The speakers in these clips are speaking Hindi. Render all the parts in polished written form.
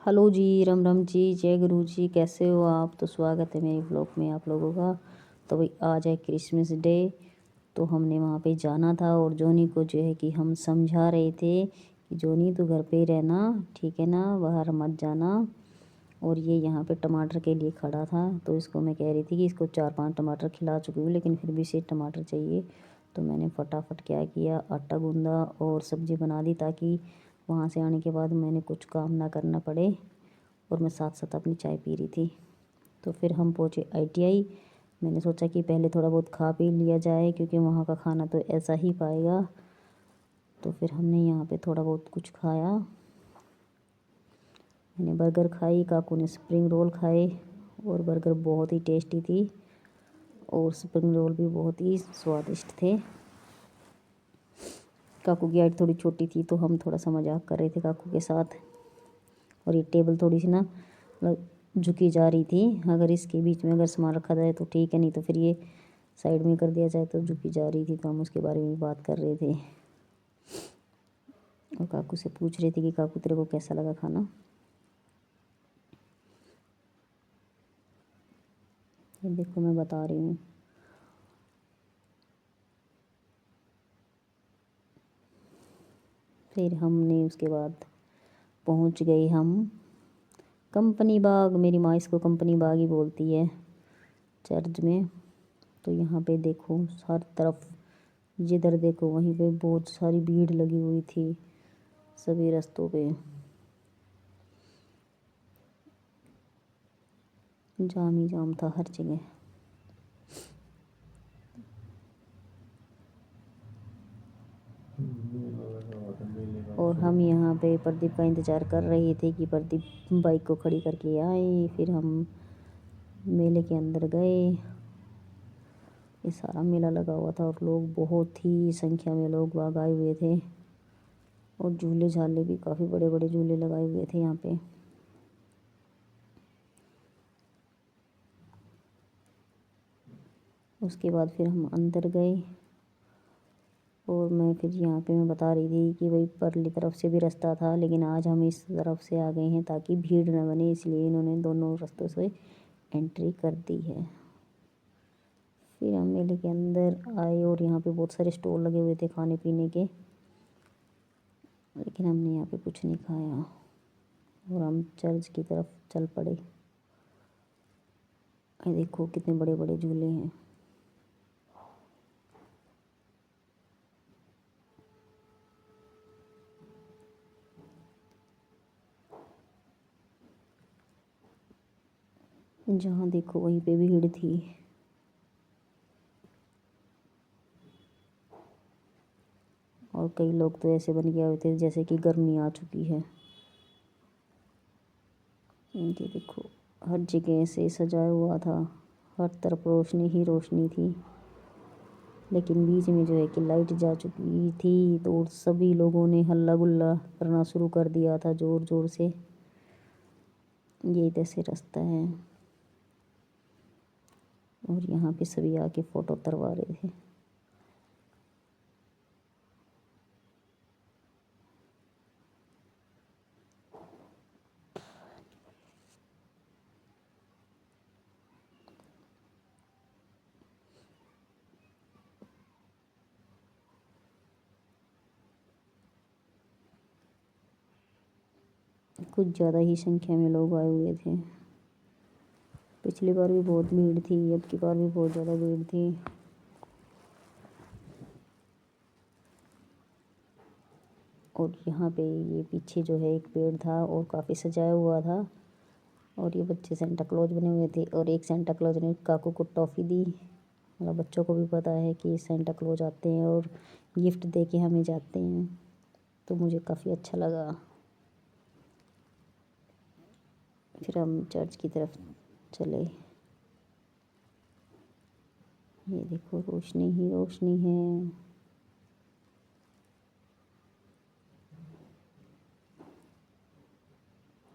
हेलो जी, राम राम जी, जय गुरु जी। कैसे हो आप? तो स्वागत है मेरे ब्लॉग में आप लोगों का। तो भाई आज है क्रिसमस डे, तो हमने वहाँ पे जाना था और जोनी को जो है कि हम समझा रहे थे कि जोनी तो घर पे ही रहना, ठीक है ना, बाहर मत जाना। और ये यहाँ पे टमाटर के लिए खड़ा था, तो इसको मैं कह रही थी कि इसको 4-5 टमाटर खिला चुकी हूँ, लेकिन फिर भी इसे टमाटर चाहिए। तो मैंने फटाफट क्या किया, आटा गूंदा और सब्ज़ी बना दी, ताकि वहाँ से आने के बाद मैंने कुछ काम ना करना पड़े। और मैं साथ साथ अपनी चाय पी रही थी। तो फिर हम पहुँचे ITI। मैंने सोचा कि पहले थोड़ा बहुत खा पी लिया जाए, क्योंकि वहाँ का खाना तो ऐसा ही पाएगा। तो फिर हमने यहाँ पे थोड़ा बहुत कुछ खाया। मैंने बर्गर खाई, काकू ने स्प्रिंग रोल खाए, और बर्गर बहुत ही टेस्टी थी और स्प्रिंग रोल भी बहुत ही स्वादिष्ट थे। काकू की हाइट थोड़ी छोटी थी, तो हम थोड़ा सा मजाक कर रहे थे काकू के साथ। और ये टेबल थोड़ी सी ना मतलब झुकी जा रही थी, अगर इसके बीच में अगर सामान रखा जाए तो ठीक है, नहीं तो फिर ये साइड में कर दिया जाए तो झुकी जा रही थी। तो हम उसके बारे में बात कर रहे थे और काकू से पूछ रहे थे कि काकू तेरे को कैसा लगा खाना। ये देखो मैं बता रही हूँ। फिर हमने उसके बाद पहुँच गए हम कंपनी बाग। मेरी माँ इसको कंपनी बाग ही बोलती है चर्च में। तो यहाँ पे देखो हर तरफ, जिधर देखो वहीं पे बहुत सारी भीड़ लगी हुई थी सभी रास्तों पे। जाम ही जाम था हर जगह। और हम यहाँ पे प्रदीप का इंतज़ार कर रहे थे कि प्रदीप बाइक को खड़ी करके आए। फिर हम मेले के अंदर गए। ये सारा मेला लगा हुआ था और लोग बहुत ही संख्या में लोग बाग आए हुए थे। और झूले झाले भी काफ़ी बड़े बड़े झूले लगाए हुए थे यहाँ पे। उसके बाद फिर हम अंदर गए और मैं फिर यहाँ पे मैं बता रही थी कि भाई परली तरफ से भी रास्ता था, लेकिन आज हम इस तरफ से आ गए हैं ताकि भीड़ न बने, इसलिए इन्होंने दोनों रास्तों से एंट्री कर दी है। फिर हम मेले के अंदर आए और यहाँ पे बहुत सारे स्टॉल लगे हुए थे खाने पीने के, लेकिन हमने यहाँ पे कुछ नहीं खाया और हम चर्च की तरफ चल पड़े। ये देखो कितने बड़े बड़े झूले हैं। जहाँ देखो वहीं पे भीड़ थी। और कई लोग तो ऐसे बन गए हुए थे जैसे कि गर्मी आ चुकी है। ये देखो हर जगह से सजाया हुआ था, हर तरफ रोशनी ही रोशनी थी। लेकिन बीच में जो है कि लाइट जा चुकी थी, तो सभी लोगों ने हल्ला गुल्ला करना शुरू कर दिया था ज़ोर ज़ोर से। ये इधर से रास्ता है और यहाँ पे सभी आके फ़ोटो उतरवा रहे थे। कुछ ज़्यादा ही संख्या में लोग आए हुए थे। पिछली बार भी बहुत भीड़ थी, अब की बार भी बहुत ज़्यादा भीड़ थी। और यहाँ पे ये पीछे जो है एक पेड़ था और काफ़ी सजाया हुआ था। और ये बच्चे सेंटा क्लॉज बने हुए थे और एक सेंटा क्लॉज ने काकू को टॉफ़ी दी। मतलब बच्चों को भी पता है कि सेंटा क्लॉज आते हैं और गिफ्ट दे के हमें जाते हैं, तो मुझे काफ़ी अच्छा लगा। फिर हम चर्च की तरफ चले। ये देखो रोशनी ही रोशनी है।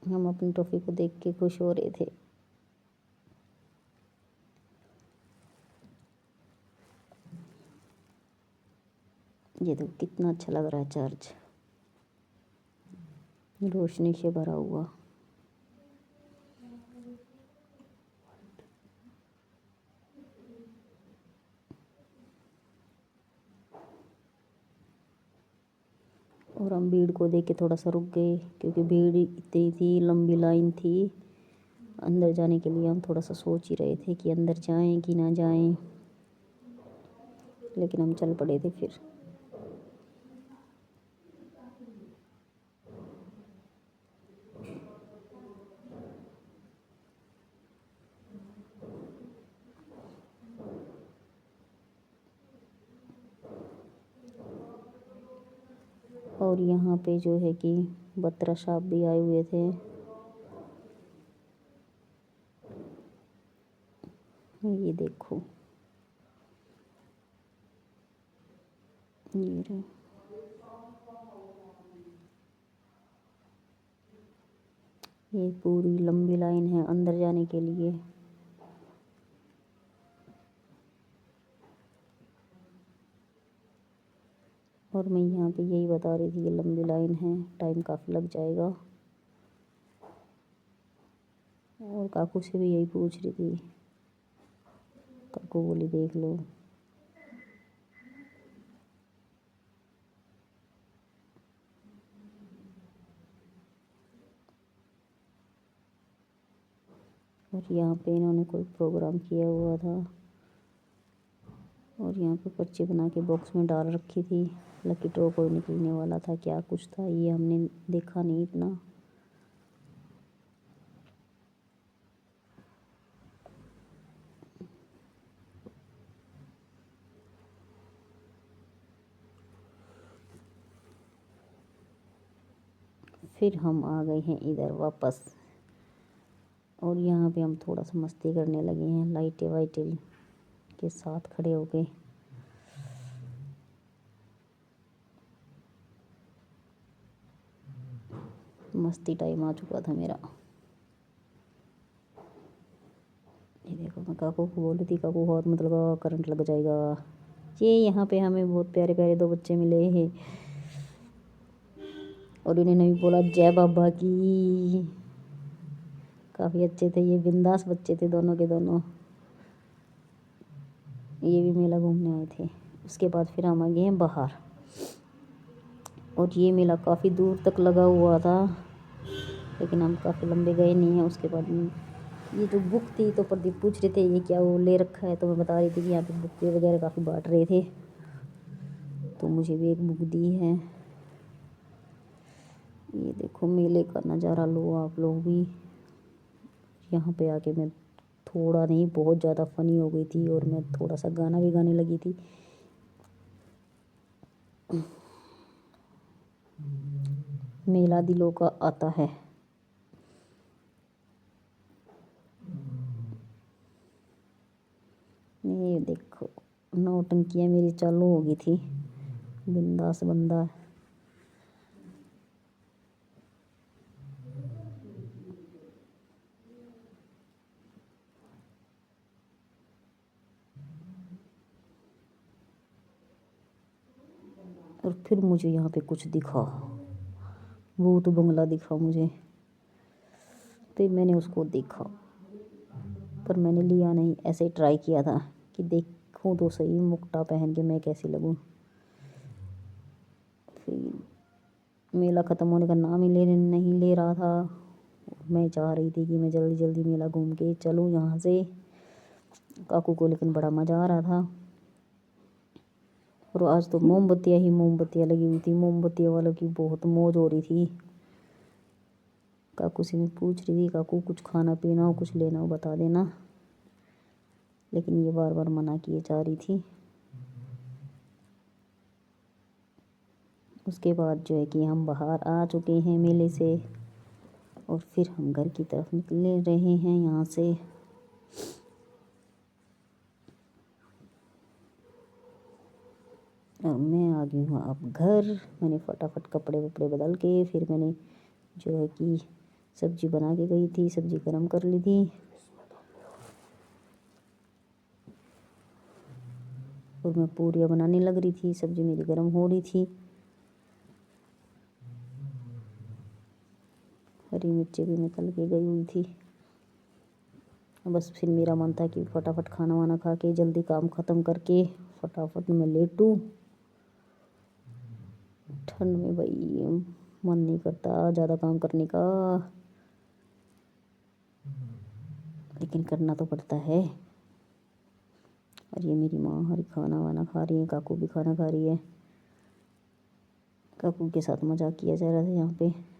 हम अपनी टॉफ़ी को देख के खुश हो रहे थे। ये देखो कितना अच्छा लग रहा है चर्च, रोशनी से भरा हुआ। हम भीड़ को देख के थोड़ा सा रुक गए, क्योंकि भीड़ इतनी थी, लंबी लाइन थी। अंदर जाने के लिए हम थोड़ा सा सोच ही रहे थे कि अंदर जाएं कि ना जाएं, लेकिन हम चल पड़े थे फिर। और यहाँ पे जो है कि बत्रा साहब भी आए हुए थे। ये देखो, ये रहे। ये पूरी लंबी लाइन है अंदर जाने के लिए। और मैं यहाँ पे यही बता रही थी, ये लंबी लाइन है, टाइम काफ़ी लग जाएगा। और काकू से भी यही पूछ रही थी, काकू बोली देख लो। और यहाँ पे इन्होंने कोई प्रोग्राम किया हुआ था, और यहाँ पे पर्ची बना के बॉक्स में डाल रखी थी। लकी ड्रॉ कोई निकलने वाला था, क्या कुछ था ये हमने देखा नहीं इतना। फिर हम आ गए हैं इधर वापस, और यहाँ पे हम थोड़ा सा मस्ती करने लगे हैं, लाइटें वाइटें के साथ खड़े हो गए। मस्ती टाइम आ चुका था मेरा। ये देखो, मैं काकू को बोल रही थी, काकू बहुत मतलब करंट लग जाएगा। ये यहाँ पे हमें बहुत प्यारे प्यारे दो बच्चे मिले हैं, और इन्होंने भी बोला जय बाबा की। काफ़ी अच्छे थे, ये बिंदास बच्चे थे दोनों के दोनों। ये भी मेला घूमने आए थे। उसके बाद फिर हम आ गए हैं बाहर, और ये मेला काफ़ी दूर तक लगा हुआ था, लेकिन हम काफ़ी लंबे गए नहीं हैं। उसके बाद ये जो बुक थी, तो प्रदीप पूछ रहे थे ये क्या वो ले रखा है, तो मैं बता रही थी कि यहाँ पे बुक वगैरह काफ़ी बांट रहे थे, तो मुझे भी एक बुक दी है। ये देखो मेले का नज़ारा लो आप लोग भी। यहाँ पे आके मैं थोड़ा नहीं बहुत ज़्यादा फ़नी हो गई थी, और मैं थोड़ा सा गाना भी गाने लगी थी। मेला दिलों का आता है। ये देखो, नौटंकियाँ मेरी चालू हो गई थी, बिंदास बंदा। और फिर मुझे यहाँ पे कुछ दिखा, भूत बंगला दिखा मुझे। फिर मैंने उसको देखा, पर मैंने लिया नहीं, ऐसे ही ट्राई किया था कि देखूं तो सही मुकुटा पहन के मैं कैसी लगूं। फिर मेला ख़त्म होने का नाम ही नहीं ले रहा था। मैं चाह रही थी कि मैं जल्दी जल्दी मेला घूम के चलूँ यहाँ से। काकू को लेकिन बड़ा मज़ा आ रहा था। और आज तो मोमबत्तियाँ ही मोमबत्तियाँ लगी हुई थी, मोमबत्तियों वालों की बहुत मौज हो रही थी। काकू से मैं पूछ रही थी, काकू कुछ खाना पीना हो, कुछ लेना हो बता देना, लेकिन ये बार बार मना किए जा रही थी। उसके बाद जो है कि हम बाहर आ चुके हैं मेले से, और फिर हम घर की तरफ निकल रहे हैं यहाँ से। और मैं आ गई हूँ अब घर। मैंने फटाफट कपड़े वपड़े बदल के, फिर मैंने जो है कि सब्जी बना के गई थी, सब्जी गरम कर ली थी, और मैं पूरियाँ बनाने लग रही थी। सब्जी मेरी गरम हो रही थी। हरी मिर्ची भी मैं तल के गई हुई थी। बस फिर मेरा मन था कि फटाफट खाना वाना खा के जल्दी काम ख़त्म करके फटाफट मैं लेटूँ। ठंड में भाई मन नहीं करता ज़्यादा काम करने का, लेकिन करना तो पड़ता है। और ये मेरी माँ हरी खाना वाना खा रही है, काकू भी खाना खा रही है। काकू के साथ मजाक किया जा रहा था यहाँ पे।